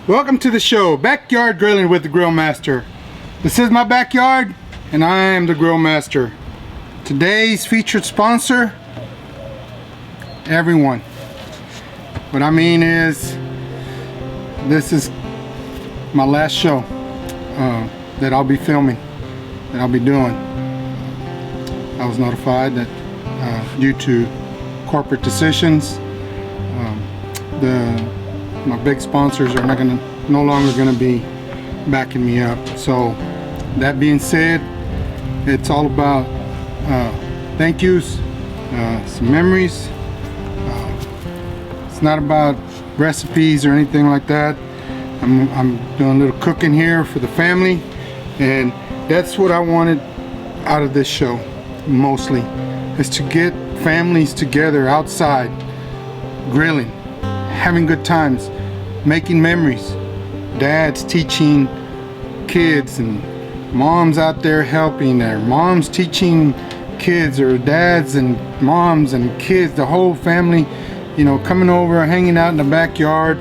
Welcome to the show, Backyard Grilling with the Grill Master. This is my backyard, and I am the Grill Master. Today's featured sponsor, everyone. What I mean is, this is my last show that I'll be filming, that I'll be doing. I was notified that due to corporate decisions, my big sponsors are no longer gonna be backing me up. So that being said, it's all about thank yous, some memories. It's not about recipes or anything like that. I'm doing a little cooking here for the family, and that's what I wanted out of this show mostly, is to get families together outside, grilling, having good times, making memories, dads teaching kids, and moms out there helping, their moms teaching kids, or dads and moms and kids, the whole family, you know, coming over, hanging out in the backyard,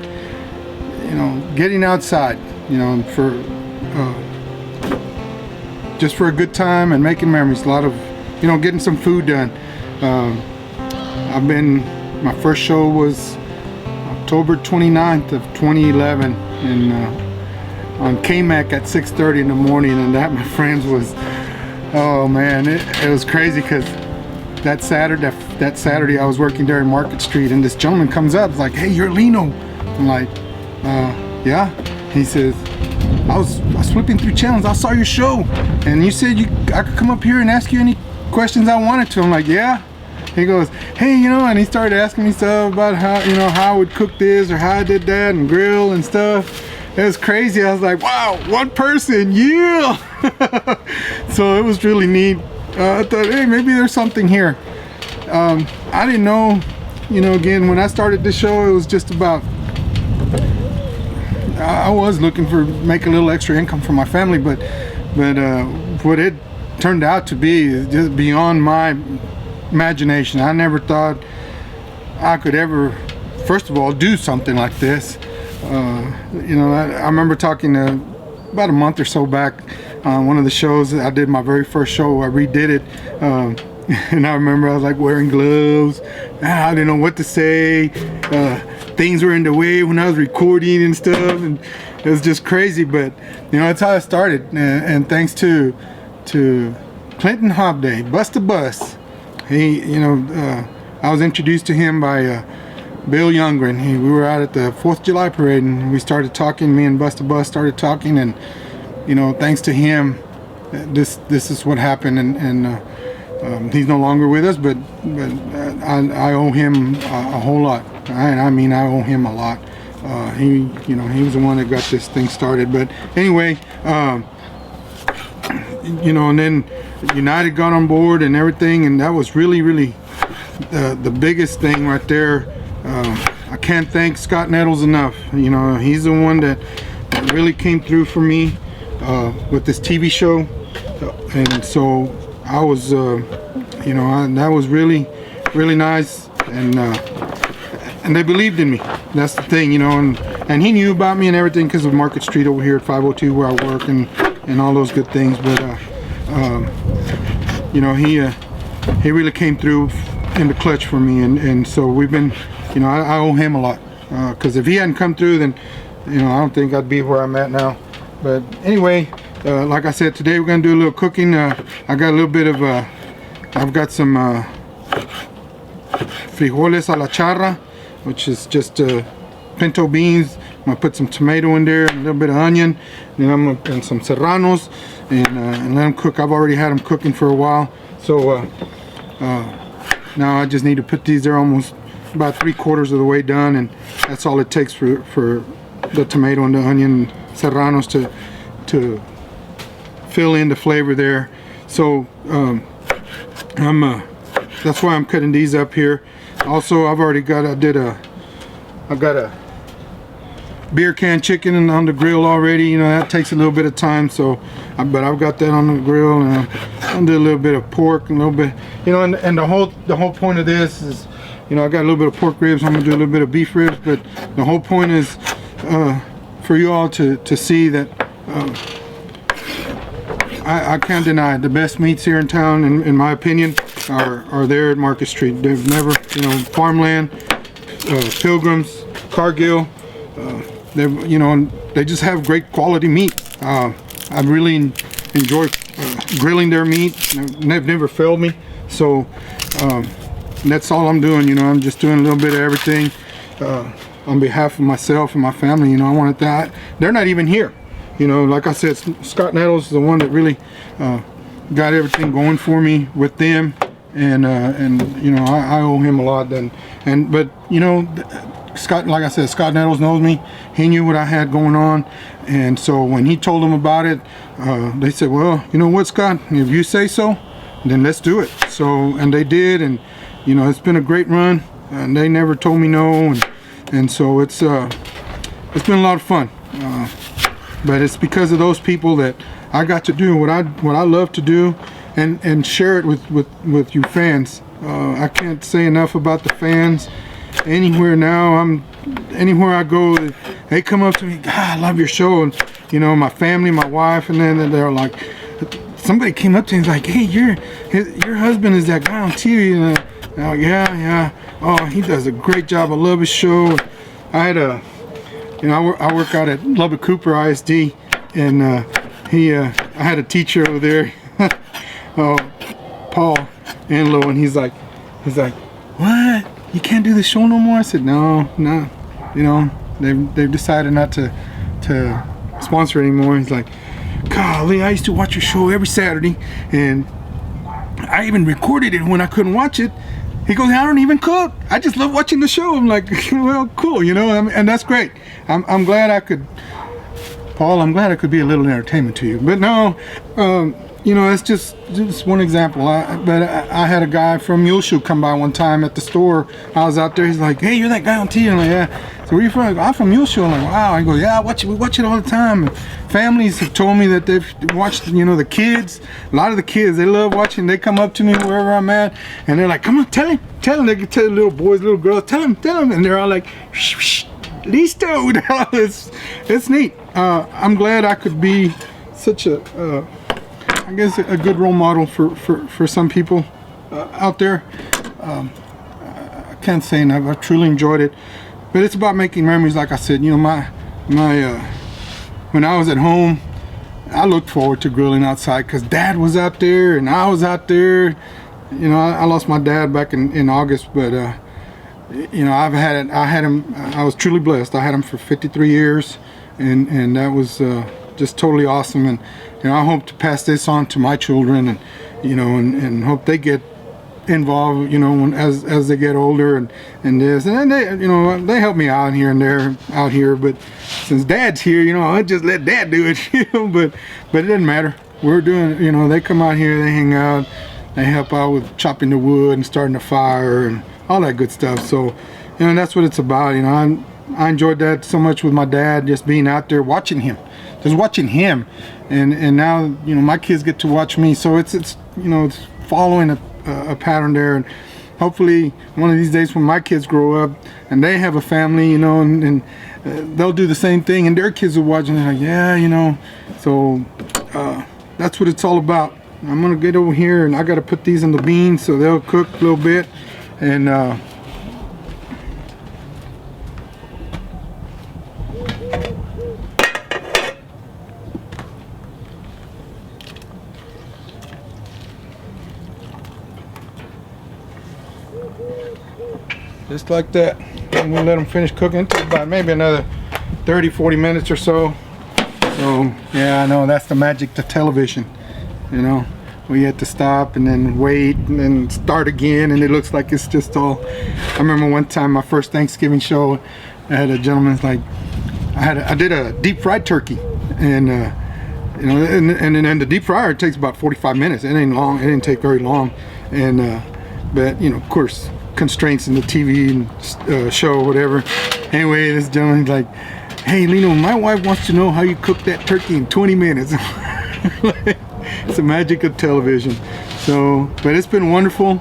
you know, getting outside, you know, for just for a good time and making memories. A lot of, you know, getting some food done. My first show was October 29th of 2011 on KMAC at 6:30 in the morning, and that, my friends, was, oh man, it was crazy, because that Saturday I was working there in Market Street, and this gentleman comes up, like, "Hey, you're Lino." I'm like, yeah. He says, I was flipping through channels, I saw your show, and you said I could come up here and ask you any questions I wanted to. I'm like, yeah. He goes, "Hey, you know," and he started asking me stuff about how, you know, how I would cook this or how I did that and grill and stuff. It was crazy. I was like, wow, one person, yeah. So it was really neat. I thought, hey, maybe there's something here. I didn't know, you know, again, when I started this show, it was just about, I was looking for make a little extra income for my family, but what it turned out to be is just beyond my imagination. I never thought I could ever, first of all, do something like this. You know, I remember talking to, about a month or so back, on one of the shows. I did my very first show. I redid it, and I remember I was like wearing gloves. I didn't know what to say. Things were in the way when I was recording and stuff, and it was just crazy. But you know, that's how I started. And thanks to Clinton Hobday, Bust a Bus. He, you know, I was introduced to him by Bill Youngren. We were out at the 4th of July parade, and we started talking. Me and Busta Bus started talking, and you know, thanks to him, this is what happened. And he's no longer with us, but I owe him a whole lot. I mean, I owe him a lot. He, you know, he was the one that got this thing started. But anyway, you know, and then United got on board and everything, and that was really the biggest thing right there. I can't thank Scott Nettles enough. You know, he's the one that really came through for me with this TV show, and so I was, you know, that was really nice, and they believed in me. That's the thing, you know, and he knew about me and everything because of Market Street over here at 502 where I work, and all those good things. But you know, he really came through in the clutch for me, and so we've been, you know, I owe him a lot, because if he hadn't come through, then, you know, I don't think I'd be where I'm at now. But anyway, like I said, today we're gonna do a little cooking. I got a little bit of I've got some frijoles a la charra, which is just pinto beans. I'm gonna put some tomato in there, and a little bit of onion, and some serranos, and let them cook. I've already had them cooking for a while, so now I just need to put these. They're almost about 3/4 of the way done, and that's all it takes for the tomato and the onion and serranos to fill in the flavor there. So that's why I'm cutting these up here. Also, I've got a beer can chicken on the grill already. You know, that takes a little bit of time, so but I've got that on the grill, and I'll do a little bit of pork, and a little bit, you know, and the whole point of this is, you know, I got a little bit of pork ribs. I'm gonna do a little bit of beef ribs, but the whole point is for for you all to see that I can't deny it. The best meats here in town, in my opinion, are there at Market Street. They've never, you know, Farmland, Pilgrims, Cargill, they just have great quality meat. I really enjoy grilling their meat. They've never failed me. So that's all I'm doing. You know, I'm just doing a little bit of everything on behalf of myself and my family. You know, I wanted that. They're not even here. You know, like I said, Scott Nettles is the one that really got everything going for me with them, and you know, I owe him a lot. But you know, Scott, like I said, Scott Nettles knows me. He knew what I had going on, and so when he told them about it, they said, well, you know what, Scott, if you say so, then let's do it. So, and they did, and you know, it's been a great run, and they never told me no, and so it's been a lot of fun. But it's because of those people that I got to do what I love to do, and share it with you fans. I can't say enough about the fans. Anywhere I go, they come up to me, God, I love your show, and you know, my family, my wife, and then they're like, somebody came up to me and was like, hey, your husband is that guy on TV, and I'm like, yeah, oh, he does a great job. I love his show. I had I work out at Lubbock Cooper ISD, and I had a teacher over there, Paul Anlo, and he's like, what? You can't do the show no more? I said, no, you know, they've decided not to sponsor anymore. He's like, golly, I used to watch your show every Saturday, and I even recorded it when I couldn't watch it. He goes, I don't even cook. I just love watching the show. I'm like, well, cool, you know, and that's great. I'm glad I could, Paul, I'm glad I could be a little entertainment to you. But no, you know, it's just one example. I had a guy from Muleshoe come by one time at the store. I was out there. He's like, hey, you're that guy on TV. I'm like, yeah. So where you from? I go, I'm from Muleshoe. I'm like, wow. I go, yeah, we watch it all the time. Families have told me that they've watched, you know, the kids. A lot of the kids, they love watching. They come up to me wherever I'm at, and they're like, come on, tell him. They can tell the little boys, little girls, tell him. And they're all like, shh, listo. It's neat. I'm glad I could be such a, I guess, a good role model for some people out there. I can't say enough. I've truly enjoyed it. But it's about making memories, like I said. You know, when I was at home, I looked forward to grilling outside because Dad was out there and I was out there. You know, I lost my dad back in August, but you know, I was truly blessed. I had him for 53 years, and that was just totally awesome. And you know, I hope to pass this on to my children, and you know, and hope they get involved, you know, as they get older, and this, and they, you know, they help me out here and there out here. But since Dad's here, you know, I just let Dad do it, you know. But it doesn't matter. We're doing, you know, they come out here, they hang out, they help out with chopping the wood and starting the fire and all that good stuff. So, you know, that's what it's about. You know, I enjoyed that so much with my dad, just being out there watching him, and now, you know, my kids get to watch me. So it's you know, it's following a pattern there, and hopefully one of these days when my kids grow up and they have a family, you know, and they'll do the same thing, and their kids will watch and they're like, yeah, you know. So that's what it's all about. I'm gonna get over here and I gotta put these in the beans so they'll cook a little bit, and just like that. And we'll let them finish cooking. It takes about maybe another 30-40 minutes or so. So yeah, I know that's the magic to television. You know, we had to stop and then wait and then start again, and it looks like it's just all. I remember one time my first Thanksgiving show, I had a gentleman's like, I did a deep fried turkey, and you know, and the deep fryer, it takes about 45 minutes. It ain't long. It didn't take very long, and but you know, of course, constraints in the TV and show or whatever. Anyway, this gentleman's like, hey Lino, my wife wants to know how you cook that turkey in 20 minutes. It's the magic of television. So, but it's been wonderful.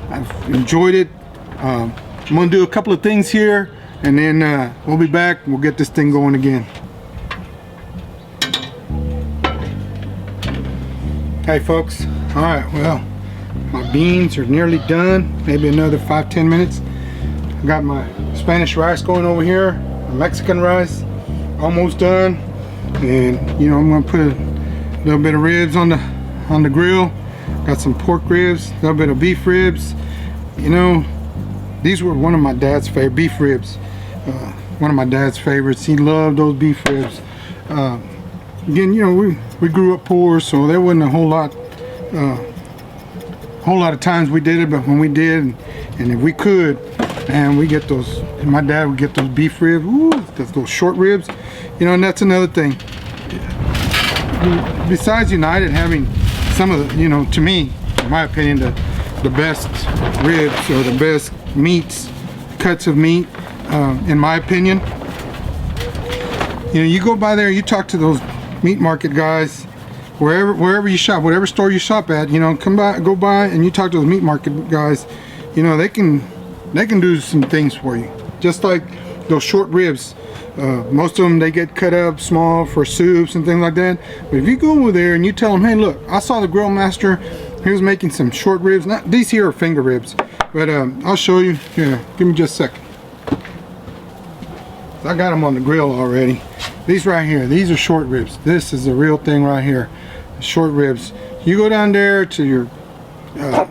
I've enjoyed it. I'm gonna do a couple of things here, and then we'll be back. We'll get this thing going again. Hey folks, all right, well, my beans are nearly done, maybe another 5-10 minutes. I got my Spanish rice going over here, my Mexican rice almost done, and you know, I'm gonna put a little bit of ribs on the grill. Got some pork ribs, a little bit of beef ribs. You know, these were one of my dad's favorite beef ribs. One of my dad's favorites. He loved those beef ribs. Again, you know, we grew up poor, so there wasn't a whole lot of times we did it, but when we did, and if we could, and we get those, and my dad would get those beef ribs, ooh, those short ribs, you know. And that's another thing. Besides United having some of the, you know, to me, in my opinion, the best ribs or the best meats, cuts of meat, in my opinion. You know, you go by there, you talk to those meat market guys, wherever you shop, whatever store you shop at, you know, go by and you talk to those meat market guys. You know, they can do some things for you, just like those short ribs. Most of them, they get cut up small for soups and things like that. But if you go over there and you tell them, hey, look, I saw the grill master, he was making some short ribs. Not these here are finger ribs, but I'll show you. Here, give me just a second. I got them on the grill already. These right here, these are short ribs. This is the real thing right here, short ribs. You go down there to your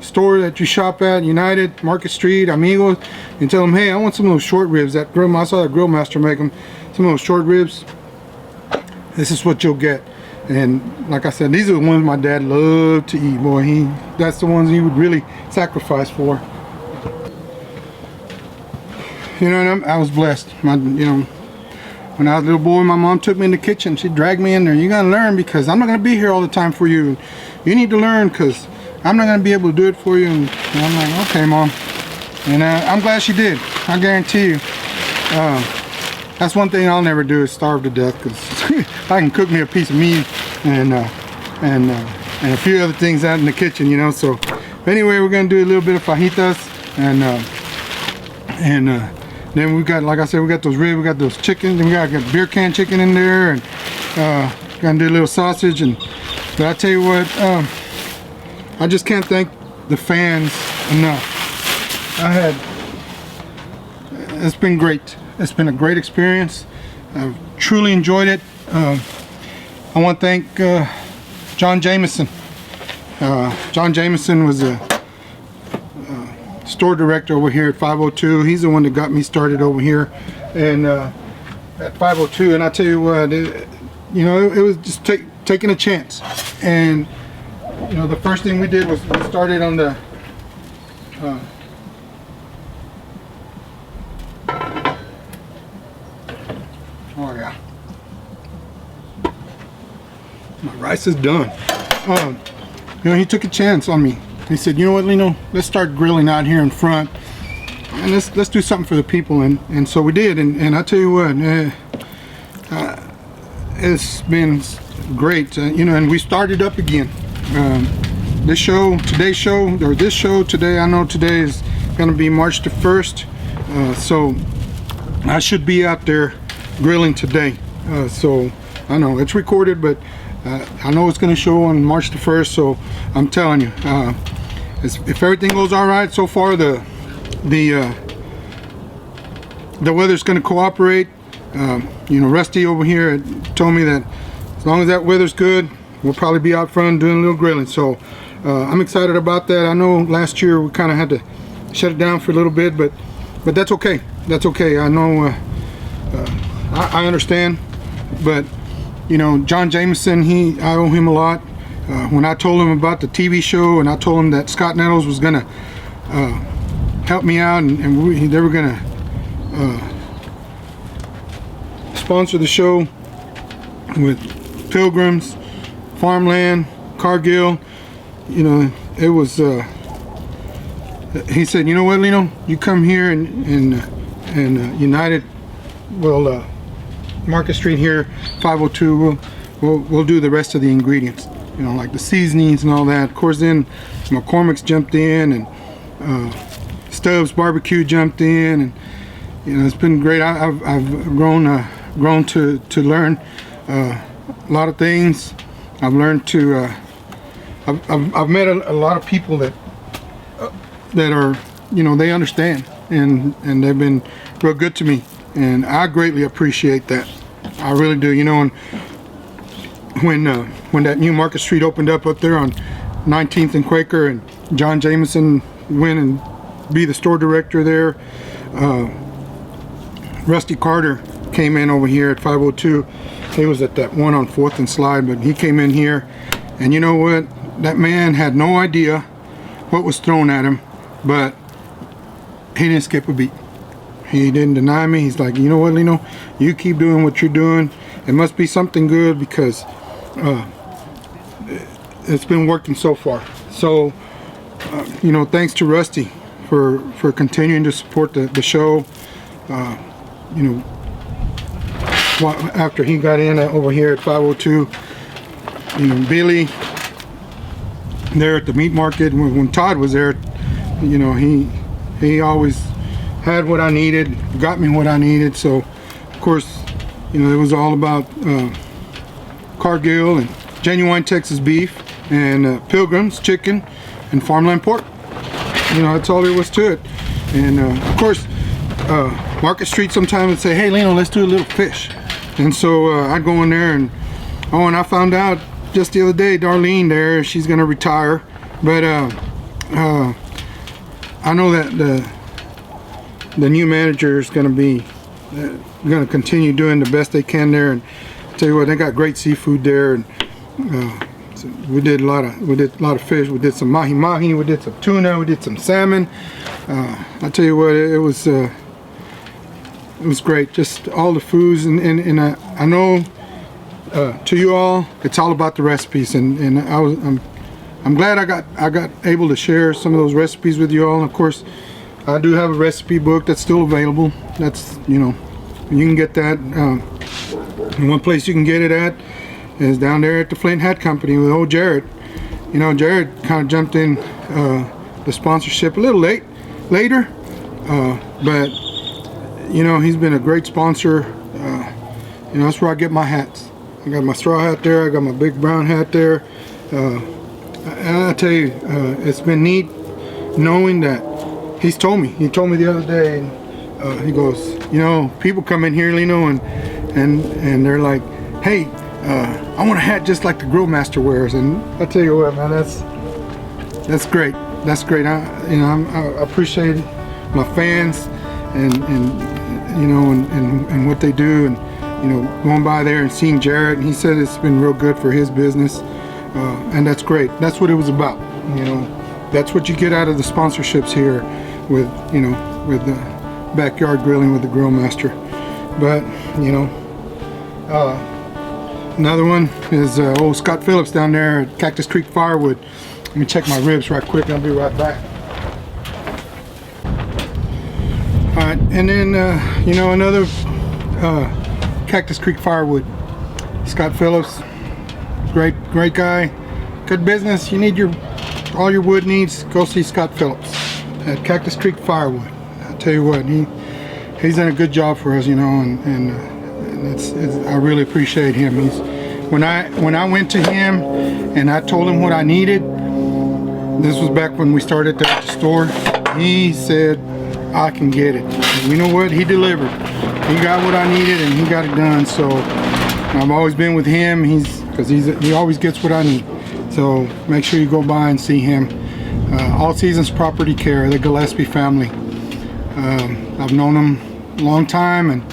store that you shop at, United, Market Street, Amigos, and tell them, hey, I want some of those short ribs. I saw that grill master make them. Some of those short ribs. This is what you'll get. And like I said, these are the ones my dad loved to eat. Boy, that's the ones he would really sacrifice for. You know, and I was blessed. You know, when I was a little boy, my mom took me in the kitchen. She dragged me in there. You gotta learn, because I'm not gonna be here all the time for you. You need to learn, because I'm not gonna be able to do it for you. And I'm like, okay, Mom. And I'm glad she did. I guarantee you. That's one thing I'll never do, is starve to death, because I can cook me a piece of meat and a few other things out in the kitchen, you know. So anyway, we're gonna do a little bit of fajitas, and then we got, like I said, we got those ribs, we got those chicken, then we got beer can chicken in there, and gonna do a little sausage. And but I tell you what, I just can't thank the fans enough. It's been great. It's been a great experience. I've truly enjoyed it. I want to thank John Jameson. John Jameson was a store director over here at 502. He's the one that got me started over here, and at 502. And I tell you what, you know, it was just taking a chance. And you know, the first thing we did was we started on the oh yeah, my rice is done. You know, he took a chance on me. He said, you know what, Lino, let's start grilling out here in front, and let's do something for the people. And so we did. And I tell you what, it's been great. You know, and we started up again. This show today, I know today is going to be March the 1st. So I should be out there grilling today. So I know it's recorded, but I know it's going to show on March the 1st. So I'm telling you, if everything goes all right so far, the weather's going to cooperate. You know, Rusty over here told me that as long as that weather's good, we'll probably be out front doing a little grilling. So I'm excited about that. I know last year we kind of had to shut it down for a little bit, but that's okay. That's okay. I know. I understand. But you know, John Jameson, I owe him a lot. When I told him about the TV show, and I told him that Scott Nettles was gonna help me out, and they were gonna sponsor the show with Pilgrims, Farmland, Cargill. You know, it was. He said, you know what, Lino, you come here and United, well, Market Street here, 502. We'll do the rest of the ingredients. You know, like the seasonings and all that. Of course, then McCormick's jumped in, and Stubbs Barbecue jumped in, and you know, it's been great. I've grown to learn a lot of things. I've learned to I've met a lot of people that are, they understand, and they've been real good to me, and I greatly appreciate that. I really do. And when that new Market Street opened up there on 19th and Quaker, and John Jameson went and be the store director there. Rusty Carter came in over here at 502. He was at that one on 4th and Slide, but he came in here, and you know what? That man had no idea what was thrown at him, but he didn't skip a beat. He didn't deny me. He's like, you know what, Lino? You keep doing what you're doing. It must be something good, because it's been working so far. So, thanks to Rusty for continuing to support the show. After he got in over here at 502, Billy there at the meat market, when Todd was there, he always had what I needed, got me what I needed. So of course, it was all about Cargill and Genuine Texas beef and Pilgrim's chicken and Farmland pork. That's all there was to it. And of course, Market Street sometimes would say, hey Lino, let's do a little fish. And so I'd go in there, and I found out just the other day, Darlene there, she's gonna retire, but I know that the new manager is gonna continue doing the best they can there. And I'll tell you what, they got great seafood there, and so we did a lot of fish. We did some mahi-mahi, we did some tuna, we did some salmon. I'll tell you what, it was great. Just all the foods, and I know to you all, it's all about the recipes, and I'm glad I got able to share some of those recipes with you all. And of course, I do have a recipe book that's still available. That's you can get that. One place you can get it at is down there at the Flint Hat Company with old Jared. Jared kind of jumped in the sponsorship a little later, but he's been a great sponsor. That's where I get my hats. I got my straw hat there, I got my big brown hat there, and I tell you, it's been neat knowing that he told me the other day, he goes, people come in here, Lino, and they're like, hey, I want a hat just like the Grill Master wears. And I tell you what, man, that's great. That's great. I appreciate my fans and what they do, and going by there and seeing Jared, and he said it's been real good for his business, and that's great. That's what it was about. That's what you get out of the sponsorships here with with the backyard grilling with the Grill Master. But another one is old Scott Phillips down there at Cactus Creek Firewood. Let me check my ribs right quick and I'll be right back. Alright, and then another Cactus Creek Firewood. Scott Phillips, great guy, good business. You need all your wood needs, go see Scott Phillips at Cactus Creek Firewood. I'll tell you what, he's done a good job for us, and I really appreciate him. When I went to him and I told him what I needed, this was back when we started the store, he said, I can get it. And you know what? He delivered. He got what I needed and he got it done. So I've always been with him. He always gets what I need. So make sure you go by and see him. All Seasons Property Care, the Gillespie family. I've known them a long time, and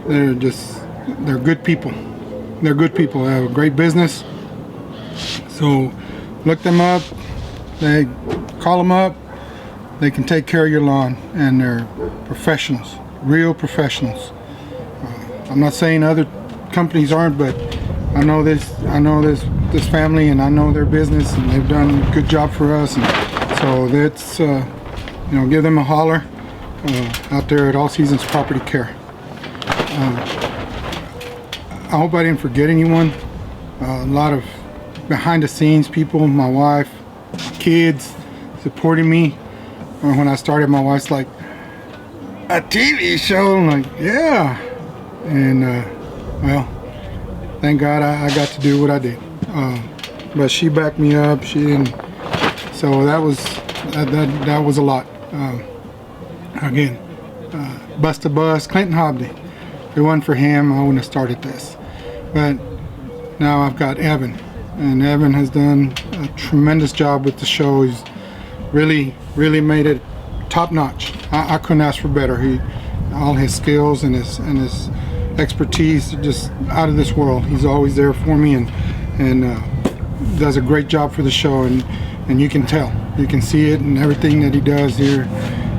they're good people. They're good people. They have a great business. So look them up. They call them up. They can take care of your lawn, and they're professionals, real professionals. I'm not saying other companies aren't, but I know this family, and I know their business, and they've done a good job for us. And so that's give them a holler out there at All Seasons Property Care. I hope I didn't forget anyone. A lot of behind the scenes people, my wife, kids supporting me. When I started, my wife's like, a TV show? I'm like, yeah. And well, thank God I got to do what I did. but she backed me up. She didn't. So that was a lot. Again, Bust a Bus, Clinton Hobby. If it wasn't for him, I wouldn't have started this. But now I've got Evan, and Evan has done a tremendous job with the show. He's really made it top notch. I couldn't ask for better. All his skills and his expertise are just out of this world. He's always there for me, and does a great job for the show, and you can tell, you can see it in everything that he does here,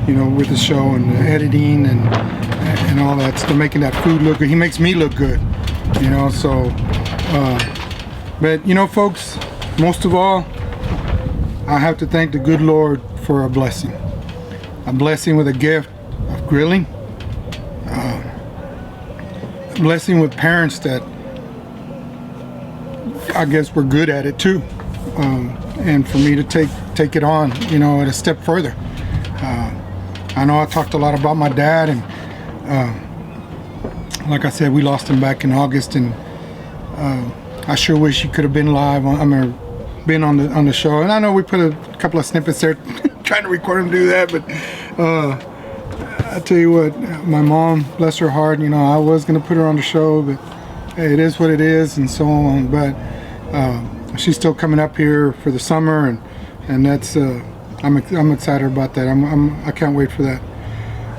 you know, with the show and the editing and all that stuff, making that food look good. He makes me look good, you know. So but you know, folks, most of all, I have to thank the good Lord for a blessing with a gift of grilling, a blessing with parents that I guess we're good at it too, and for me to take it on, you know, at a step further. I know I talked a lot about my dad, and like I said, we lost him back in August, and I sure wish he could have been live. Been on the show, and I know we put a couple of snippets there, trying to record him do that, but I tell you what, my mom, bless her heart, you know, I was gonna put her on the show, but hey, it is what it is, and so on. But she's still coming up here for the summer, and that's I'm excited about that. I can't wait for that.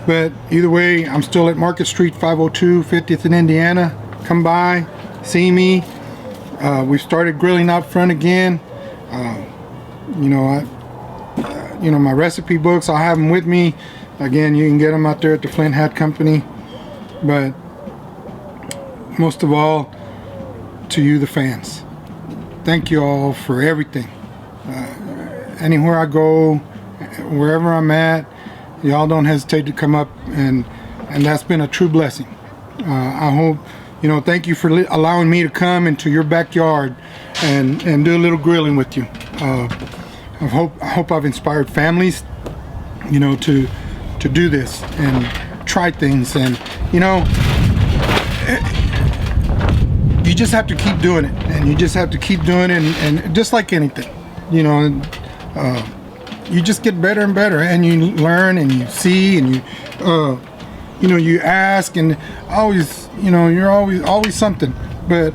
But either way, I'm still at Market Street 502 50th in Indiana. Come by, see me. We started grilling out front again. You know, my recipe books, I'll have them with me. Again, you can get them out there at the Flint Hat Company. But most of all, to you, the fans, thank you all for everything. Anywhere I go, wherever I'm at, y'all don't hesitate to come up, and that's been a true blessing. I hope, you know, thank you for allowing me to come into your backyard and do a little grilling with you. I hope I've inspired families, you know, to do this and try things, and you know, you just have to keep doing it, and you just have to keep doing it, and just like anything, you know, you just get better and better, and you learn, and you see, and you know, you ask, and always, you know, you're always something, but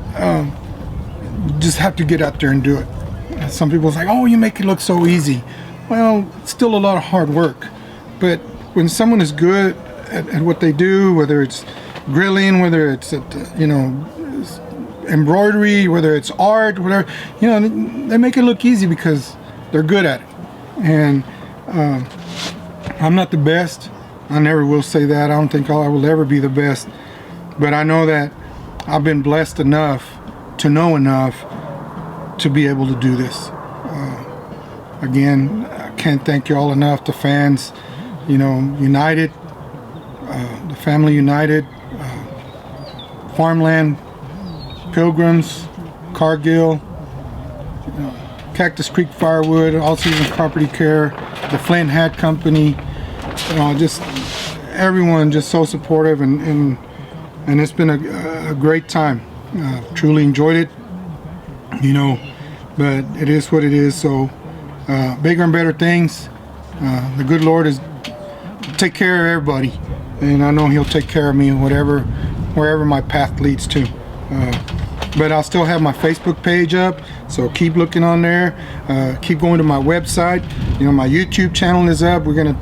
you just have to get out there and do it. Some people say, oh, you make it look so easy. Well, it's still a lot of hard work, but when someone is good at what they do, whether it's grilling, whether it's you know, embroidery, whether it's art, whatever, you know, they make it look easy because they're good at it. And I'm not the best. I never will say that. I don't think I will ever be the best, but I know that I've been blessed enough to know enough to be able to do this. Again, I can't thank you all enough. The fans, you know, United, the family United, Farmland, Pilgrims, Cargill, Cactus Creek Firewood, All Season Property Care, the Flint Hat Company, you know, just everyone just so supportive, and it's been a great time. Truly enjoyed it, you know, but it is what it is. So bigger and better things. The good Lord is take care of everybody, and I know He'll take care of me wherever my path leads to. But I'll still have my Facebook page up, so keep looking on there. Keep going to my website. You know, my YouTube channel is up. We're gonna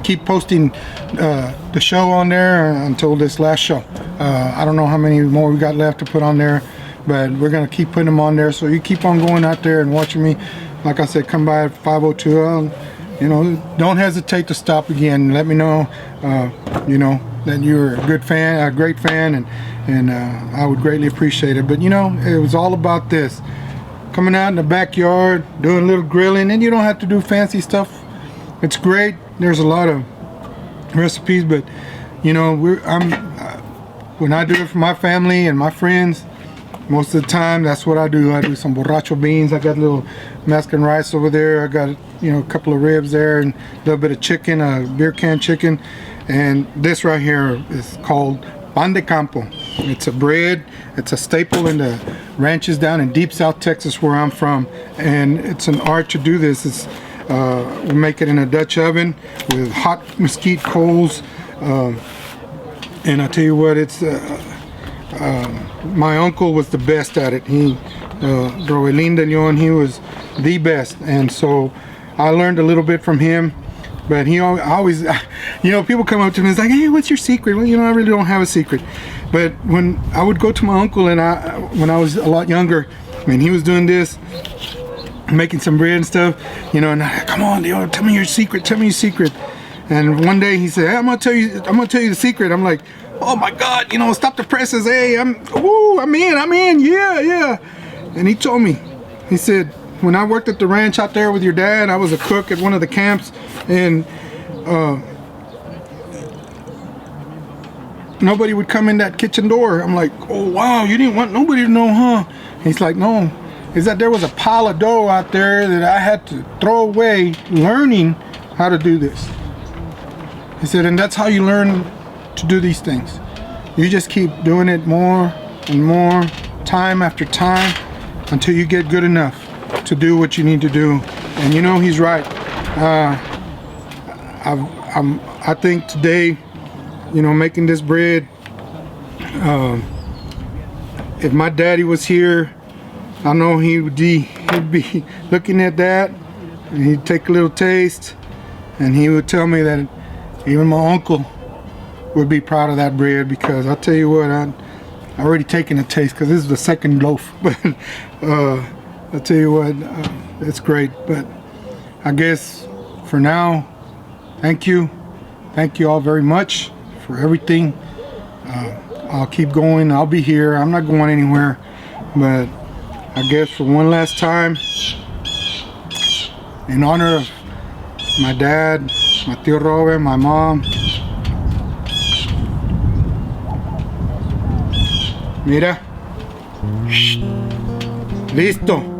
keep posting the show on there until this last show. I don't know how many more we got left to put on there, but we're gonna keep putting them on there. So you keep on going out there and watching me. Like I said, come by at 502. You know, don't hesitate to stop again. Let me know, you know, that you're a good fan, a great fan, and I would greatly appreciate it. But you know, it was all about this, coming out in the backyard, doing a little grilling, and you don't have to do fancy stuff. It's great. There's a lot of recipes, but you know, when I do it for my family and my friends, most of the time that's what I do. I do some borracho beans. I got a little Mexican rice over there. I got, you know, a couple of ribs there, and a little bit of chicken, beer can chicken, and this right here is called pan de campo. It's a bread. It's a staple in the ranches down in deep South Texas where I'm from, and it's an art to do this. It's we make it in a Dutch oven with hot mesquite coals, and I tell you what, it's my uncle was the best at it. He Grillin de Leon, he was the best, and so I learned a little bit from him. But he always, you know, people come up to me and it's like, hey, what's your secret? Well, you know, I really don't have a secret. But when I would go to my uncle, and when I was a lot younger, and he was doing this, making some bread and stuff, you know, and come on, Leo, tell me your secret, tell me your secret. And one day he said, hey, I'm gonna tell you the secret. I'm like, oh my God, you know, stop the presses. Hey, I'm in, yeah. And he told me, he said, when I worked at the ranch out there with your dad, I was a cook at one of the camps, and nobody would come in that kitchen door. I'm like, oh wow, you didn't want nobody to know, huh? He's like, no, is that there was a pile of dough out there that I had to throw away learning how to do this. He said, and that's how you learn to do these things. You just keep doing it more and more, time after time, until you get good enough to do what you need to do. And you know, he's right. I think today, you know, making this bread, if my daddy was here, I know he'd be looking at that, and he'd take a little taste, and he would tell me that even my uncle would be proud of that bread, because I'll tell you what, I already taken a taste, because this is the second loaf. But I'll tell you what, it's great. But I guess for now, thank you all very much for everything. I'll keep going. I'll be here. I'm not going anywhere. But I guess for one last time, in honor of my dad, my tío Robert, my mom, mira, listo.